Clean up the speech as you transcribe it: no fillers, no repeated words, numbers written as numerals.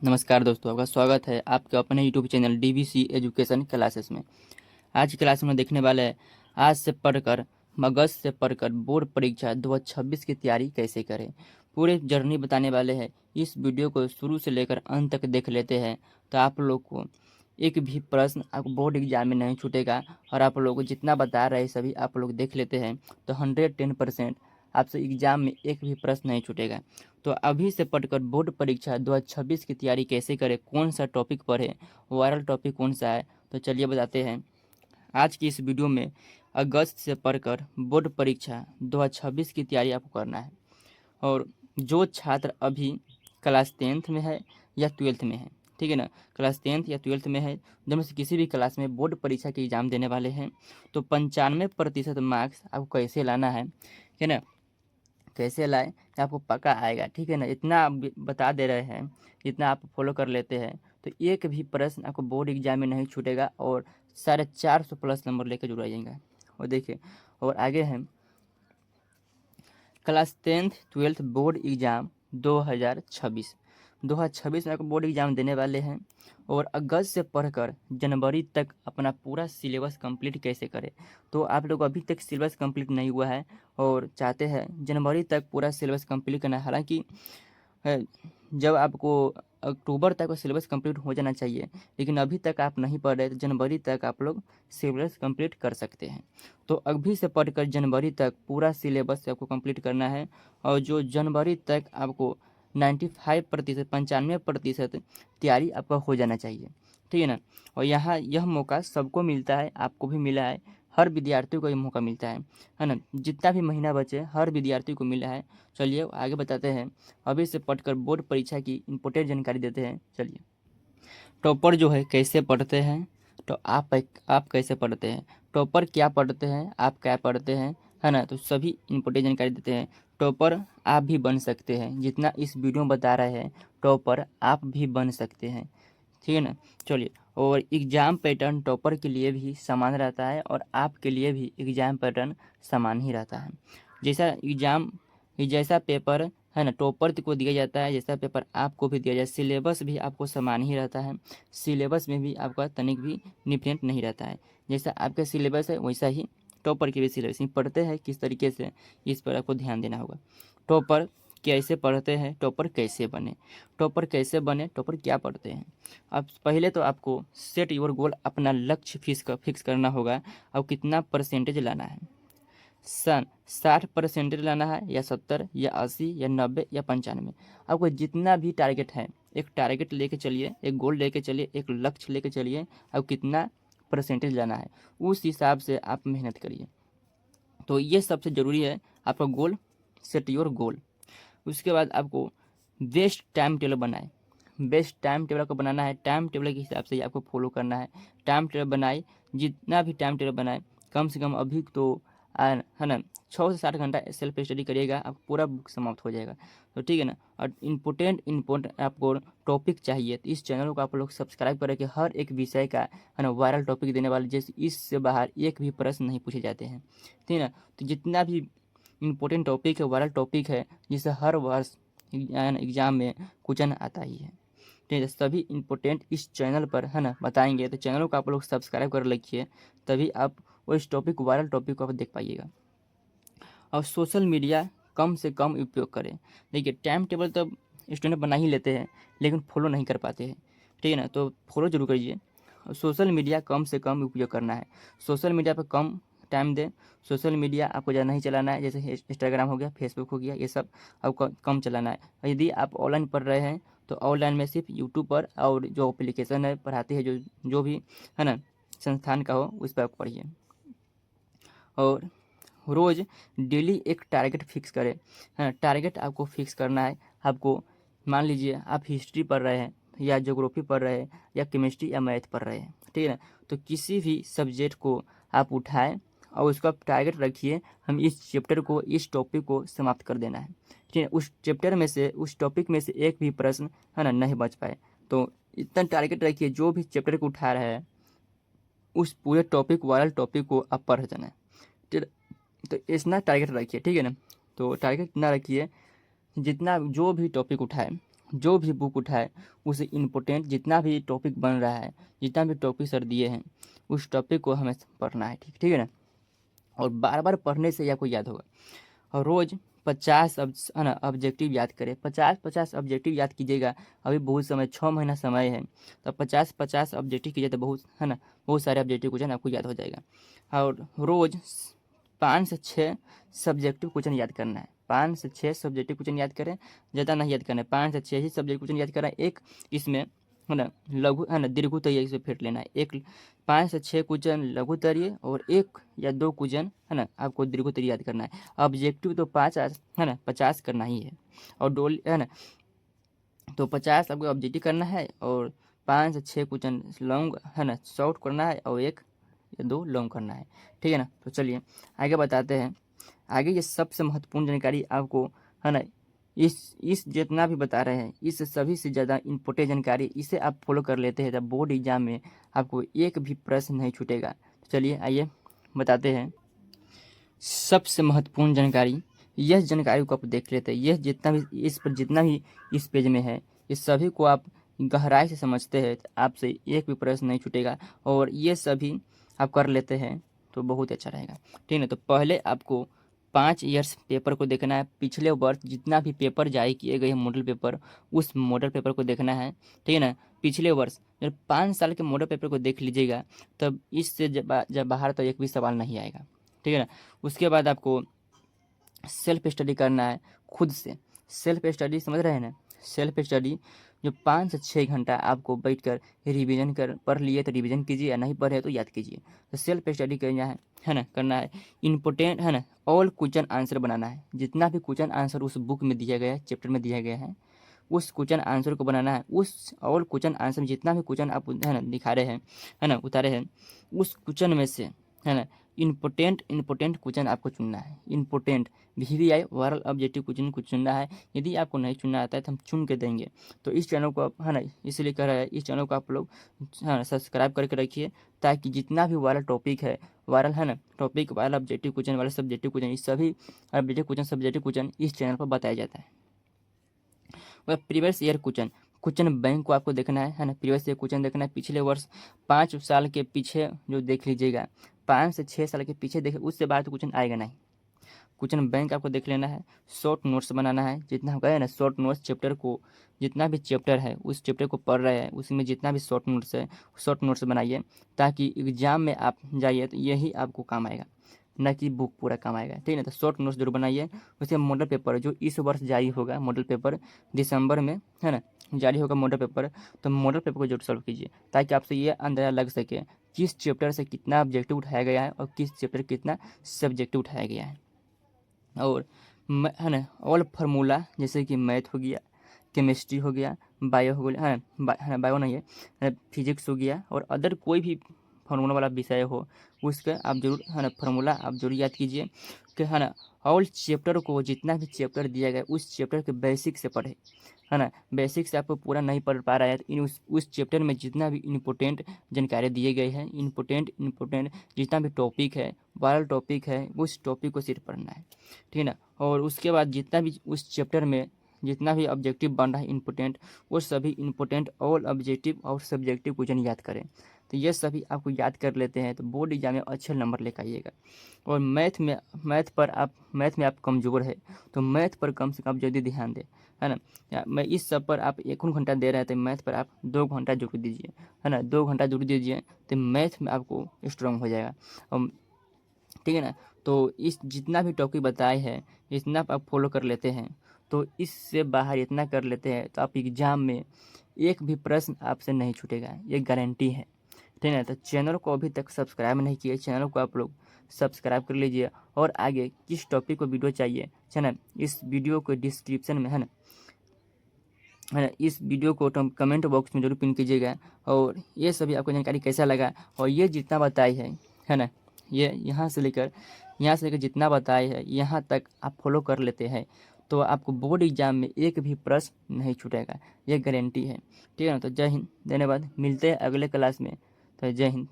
नमस्कार दोस्तों, आपका स्वागत है आपके अपने YouTube channel DVC education classes में। आज की क्लास में देखने वाले हैं आज से पढ़कर अगस्त से पढ़कर बोर्ड परीक्षा 2026 की तैयारी कैसे करें। पूरे जर्नी बताने वाले हैं। इस वीडियो को शुरू से लेकर अंत तक देख लेते हैं तो आप लोग को एक भी प्रश्न आपको बोर्ड एग्जाम में नहीं छूटेगा। और आप लोग को जितना बता रहे हैं सभी आप लोग देख लेते हैं तो 110% आपसे एग्जाम में एक भी प्रश्न नहीं छूटेगा। तो अभी से पढ़कर बोर्ड परीक्षा 2026 की तैयारी कैसे करें, कौन सा टॉपिक पढ़े, वायरल टॉपिक कौन सा है, तो चलिए बताते हैं। आज की इस वीडियो में अगस्त से पढ़कर बोर्ड परीक्षा 2026 की तैयारी आपको करना है। और जो छात्र अभी क्लास 10th में है या 12th में है, ठीक है ना, क्लास 10th या 12th में है, जब में से किसी भी क्लास में बोर्ड परीक्षा के एग्ज़ाम देने वाले हैं तो 95% मार्क्स आपको कैसे लाना है ना, कैसे लाए ये आपको पक्का आएगा, ठीक है ना। इतना आप बता दे रहे हैं, इतना आप फॉलो कर लेते हैं तो एक भी प्रश्न आपको बोर्ड एग्जाम में नहीं छूटेगा और 450 प्लस नंबर लेकर जुड़ जाएंगे। और देखिए, और आगे हैं class 10th 12th board exam 2026 में आपको बोर्ड एग्ज़ाम देने वाले हैं। और अगस्त से पढ़कर जनवरी तक अपना पूरा सिलेबस कंप्लीट कैसे करें। तो आप लोग अभी तक सिलेबस कंप्लीट नहीं हुआ है और चाहते हैं जनवरी तक पूरा सिलेबस कंप्लीट करना है। हालांकि जब आपको अक्टूबर तक का सिलेबस कंप्लीट हो जाना चाहिए, लेकिन अभी तक आप नहीं पढ़ रहे तो जनवरी तक आप लोग सिलेबस कंप्लीट कर सकते हैं। तो अभी से पढ़कर जनवरी तक पूरा सिलेबस आपको कंप्लीट करना है। और जो जनवरी तक आपको 95% 95% तैयारी आपका हो जाना चाहिए, ठीक है ना। और यहाँ यह मौका सबको मिलता है, आपको भी मिला है, हर विद्यार्थी को ये मौका मिलता है ना। जितना भी महीना बचे हर विद्यार्थी को मिला है। चलिए आगे बताते हैं। अभी से पढ़कर बोर्ड परीक्षा की इम्पोर्टेंट जानकारी देते हैं। चलिए, टॉपर जो है कैसे पढ़ते हैं, तो आप कैसे पढ़ते हैं, टॉपर क्या पढ़ते हैं, आप क्या पढ़ते हैं, है ना। तो सभी इम्पोर्टेंट जानकारी देते हैं। टॉपर आप भी बन सकते हैं, जितना इस वीडियो में बता रहे हैं टॉपर आप भी बन सकते हैं, ठीक है ना। चलिए, और एग्ज़ाम पैटर्न टॉपर के लिए भी समान रहता है और आपके लिए भी एग्ज़ाम पैटर्न समान ही रहता है। जैसा पेपर है ना टॉपर को दिया जाता है, जैसा पेपर आपको भी दिया जाए, सिलेबस भी आपको समान ही रहता है। सिलेबस में भी आपका तनिक भी डिफरेंट नहीं रहता है। जैसा आपका सिलेबस है वैसा ही टॉपर के भी सिलेबस ही पढ़ते हैं किस तरीके से, इस पर आपको ध्यान देना होगा। टॉपर कैसे पढ़ते हैं, टॉपर कैसे बने, टॉपर कैसे बने, टॉपर क्या पढ़ते हैं। अब पहले तो आपको सेट योर गोल, अपना लक्ष्य फिक्स करना होगा। अब कितना परसेंटेज लाना है, 60% लाना है या 70 या 80 या 90 या 95। आपको जितना भी टारगेट है, एक टारगेट लेके चलिए, एक गोल लेके चलिए, एक लक्ष्य लेके चलिए। अब कितना परसेंटेज लाना है उस हिसाब से आप मेहनत करिए। तो ये सबसे ज़रूरी है, आपका गोल, सेट योर गोल। उसके बाद आपको बेस्ट टाइम टेबल बनाए, बेस्ट टाइम टेबल को बनाना है। टाइम टेबल के हिसाब से ही आपको फॉलो करना है। टाइम टेबल बनाए, जितना भी टाइम टेबल बनाए, कम से कम अभी तो है ना 6 से 7 घंटा सेल्फ स्टडी करिएगा, आप पूरा बुक समाप्त हो जाएगा। तो ठीक है ना। और इम्पोर्टेंट आपको टॉपिक चाहिए तो इस चैनल को आप लोग सब्सक्राइब करें कि हर एक विषय का है ना वायरल टॉपिक देने वाले, जैसे इससे बाहर एक भी प्रश्न नहीं पूछे जाते हैं, ठीक है ना। तो जितना भी इम्पोर्टेंट टॉपिक है, वायरल टॉपिक है, जिसे हर वर्ष एग्जाम में क्वेश्चन आता ही है, ठीक है। सभी इम्पोर्टेंट इस चैनल पर है ना बताएंगे, तो चैनल को आप लोग सब्सक्राइब कर रखिए, तभी आप वो इस टॉपिक वायरल टॉपिक को आप देख पाइएगा। और सोशल मीडिया कम से कम उपयोग करें। देखिए, टाइम टेबल तो स्टूडेंट बना ही लेते हैं लेकिन फॉलो नहीं कर पाते हैं, ठीक है ना। तो फॉलो जरूर करिए। सोशल मीडिया कम से कम उपयोग करना है, सोशल मीडिया पर कम टाइम दें। सोशल मीडिया आपको ज़्यादा नहीं चलाना है, जैसे इंस्टाग्राम हो गया, फेसबुक हो गया, ये सब आपको कम चलाना है। यदि आप ऑनलाइन पढ़ रहे हैं तो ऑनलाइन में सिर्फ यूट्यूब पर और जो एप्लीकेशन है पढ़ाते हैं, जो भी है ना संस्थान का हो उस पर आप पढ़िए। और रोज़ डेली एक टारगेट फिक्स करें, है ना। टारगेट आपको फिक्स करना है। आपको मान लीजिए आप हिस्ट्री पढ़ रहे हैं या ज्योग्राफी पढ़ रहे हैं या केमिस्ट्री या मैथ पढ़ रहे हैं, ठीक है ना। तो किसी भी सब्जेक्ट को आप उठाएं और उसका टारगेट रखिए, हम इस चैप्टर को, इस टॉपिक को समाप्त कर देना है, ठीक है। उस चैप्टर में से, उस टॉपिक में से एक भी प्रश्न है ना नहीं बच पाए तो इतना टारगेट रखिए, जो भी चैप्टर को उठा रहा है उस पूरे टॉपिक, वायरल टॉपिक को आप पढ़ जाना है, ठीक है। तो इतना टारगेट रखिए, ठीक है ना। तो टारगेट इतना रखिए, जितना जो भी टॉपिक उठाए, जो भी बुक उठाए उसे इम्पोर्टेंट जितना भी टॉपिक बन रहा है, जितना भी टॉपिक सर दिए हैं, उस टॉपिक को हमें पढ़ना है। ठीक ठीक है ना। और बार बार पढ़ने से आपको याद होगा। और रोज़ 50 है ना ऑब्जेक्टिव याद करें। 50 ऑब्जेक्टिव याद कीजिएगा। अभी बहुत समय, 6 महीना समय है, तो 50 ऑब्जेक्टिव कीजिए तो बहुत है ना, बहुत सारे ऑब्जेक्टिव क्वेश्चन आपको याद हो जाएगा। और रोज़ 5 से 6 सब्जेक्टिव क्वेश्चन याद करना है। 5 से 6 सब्जेक्टिव क्वेश्चन याद करें, ज़्यादा नहीं याद करना है। 5 से 6 ही सब्जेक्ट क्वेश्चन याद करना है। एक इसमें है ना लघु है ना दीर्घोत्तरीय इसे फिट लेना है। एक 5 से 6 क्वेश्चन लघुत्तरीय और 1 या 2 क्वेश्चन है ना आपको दीर्घोत्तरीय याद करना है। ऑब्जेक्टिव तो 5 है ना 50 करना ही है। और डोल है ना, तो 50 आपको ऑब्जेक्टिव करना है और 5 से 6 क्वेश्चन लॉन्ग है ना शॉर्ट करना है और 1 या 2 लॉन्ग करना है। ठीक है ना। तो चलिए आगे बताते हैं। आगे ये सबसे महत्वपूर्ण जानकारी आपको है ना, इस जितना भी बता रहे हैं, इस सभी से ज़्यादा इम्पोर्टेंट जानकारी, इसे आप फॉलो कर लेते हैं तो बोर्ड एग्जाम में आपको एक भी प्रश्न नहीं छूटेगा। तो चलिए आइए बताते हैं सबसे महत्वपूर्ण जानकारी। यह जानकारी को आप देख लेते हैं। यह जितना भी इस पर जितना भी इस पेज में है, इस सभी को आप गहराई से समझते हैं तो आपसे एक भी प्रश्न नहीं छूटेगा। और ये सभी आप कर लेते हैं तो बहुत अच्छा रहेगा। ठीक है। तो पहले आपको 5 ईयर्स पेपर को देखना है। पिछले वर्ष जितना भी पेपर जारी किए गए हैं मॉडल पेपर, उस मॉडल पेपर को देखना है। ठीक है ना। पिछले वर्ष जब 5 साल के मॉडल पेपर को देख लीजिएगा, तब इससे जब बाहर तो एक भी सवाल नहीं आएगा। ठीक है ना। उसके बाद आपको सेल्फ स्टडी करना है खुद से। सेल्फ स्टडी समझ रहे हैं ना। सेल्फ स्टडी जो 5 से 6 घंटा आपको बैठकर रिवीजन कर पढ़ लिए तो रिवीजन कीजिए, या नहीं पढ़े तो याद कीजिए। तो सेल्फ स्टडी करना है ना, करना है। इम्पोर्टेंट है ना ऑल क्वेश्चन आंसर बनाना है। जितना भी क्वेश्चन आंसर उस बुक में दिया गया है, चैप्टर में दिया गया है, उस क्वेश्चन आंसर को बनाना है। उस ऑल क्वेश्चन आंसर में जितना भी क्वेश्चन आप है ना दिखा रहे हैं, है ना उतारे हैं, उस क्वेश्चन में से है ना इम्पोर्टेंट क्वेश्चन आपको चुनना है। Important VVI viral objective question को चुनना है। यदि आपको नहीं चुनना आता है तो हम चुन के देंगे। तो इस चैनल को आप है ना, इसलिए कह रहा है इस चैनल को आप लोग है ना सब्सक्राइब करके रखिए, ताकि जितना भी वायरल टॉपिक है, वायरल है ना topic, viral objective question, viral subjective question, इस सभी ऑब्जेक्टिव क्वेश्चन सब्जेक्टिव क्वेश्चन इस चैनल पर बताया जाता है। वह प्रीवियस ईयर क्वेश्चन बैंक को आपको देखना है ना। प्रीवियस ईयर क्वेश्चन देखना है। पिछले वर्ष 5 साल के पीछे जो देख लीजिएगा, 5 से 6 साल के पीछे देखे, उससे बाहर तो क्वेश्चन आएगा नहीं। क्वेश्चन बैंक आपको देख लेना है। शॉर्ट नोट्स बनाना है। जितना हम कहें ना शॉर्ट नोट्स, चैप्टर को जितना भी चैप्टर है उस चैप्टर को पढ़ रहे हैं, उसमें जितना भी शॉर्ट नोट्स है, शॉर्ट नोट्स बनाइए, ताकि एग्जाम में आप जाइए तो यही आपको काम आएगा, ना कि बुक पूरा काम आएगा। ठीक है ना। तो शॉर्ट नोट्स जरूर बनाइए। उसके मॉडल पेपर जो इस वर्ष जारी होगा, मॉडल पेपर दिसंबर में है ना जारी होगा मॉडल पेपर, तो मॉडल पेपर को जरूर सॉल्व कीजिए, ताकि आपसे ये अंदाजा लग सके किस चैप्टर से कितना ऑब्जेक्टिव उठाया गया है और किस चैप्टर कितना सब्जेक्टिव उठाया गया है। और है ना ऑल फार्मूला, जैसे कि मैथ हो गया, केमिस्ट्री हो गया, बायो हो गया, है ना बायो नहीं है, फिजिक्स हो गया, और अदर कोई भी फार्मूला वाला विषय हो, उसका आप जरूर है ना फार्मूला आप जरूर याद कीजिए कि है ना ऑल चैप्टर को, जितना भी चैप्टर दिया गया उस चैप्टर के बेसिक से पढ़े, है ना। बेसिक से आपको पूरा नहीं पढ़ पा रहा है तो उस चैप्टर में जितना भी इम्पोर्टेंट जानकारी दिए गए हैं, इम्पोर्टेंट जितना भी टॉपिक है, वायरल टॉपिक है, उस टॉपिक को सिर्फ पढ़ना है। ठीक है ना। और उसके बाद जितना भी उस चैप्टर में जितना भी ऑब्जेक्टिव बन रहा है इम्पोर्टेंट, वो सभी इम्पोर्टेंट ऑल ऑब्जेक्टिव और सब्जेक्टिव क्वेश्चन याद करें। तो ये सभी आपको याद कर लेते हैं तो बोर्ड एग्जाम में अच्छे नंबर लेकर आइएगा। और मैथ में आप कमज़ोर है तो मैथ पर कम से कम जल्दी ध्यान दें, है ना। मैं इस सब पर आप 1 घंटा दे रहे हैं तो मैथ पर आप 2 घंटा जरूर दीजिए, है ना। 2 घंटा जरूर दीजिए तो मैथ में आपको स्ट्रांग हो जाएगा। और ठीक है ना। तो इस जितना भी टॉपिक बताए हैं, इतना आप फॉलो कर लेते हैं तो इससे बाहर इतना कर लेते हैं तो आप एग्जाम में एक भी प्रश्न आपसे नहीं छूटेगा, ये गारंटी है। ठीक है ना। तो चैनल को अभी तक सब्सक्राइब नहीं किए, चैनल को आप लोग सब्सक्राइब कर लीजिए। और आगे किस टॉपिक को वीडियो चाहिए, है ना, इस वीडियो को डिस्क्रिप्शन में है ना इस वीडियो को कमेंट बॉक्स में जरूर पिन कीजिएगा। और ये सभी आपको जानकारी कैसा लगा, और ये जितना बताई है ना, ये यहाँ से लेकर जितना बताई है यहाँ तक आप फॉलो कर लेते हैं तो आपको बोर्ड एग्जाम में एक भी प्रश्न नहीं छूटेगा, ये गारंटी है। ठीक है ना। तो जय हिंद, धन्यवाद, मिलते हैं अगले क्लास में। तो जय हिंद।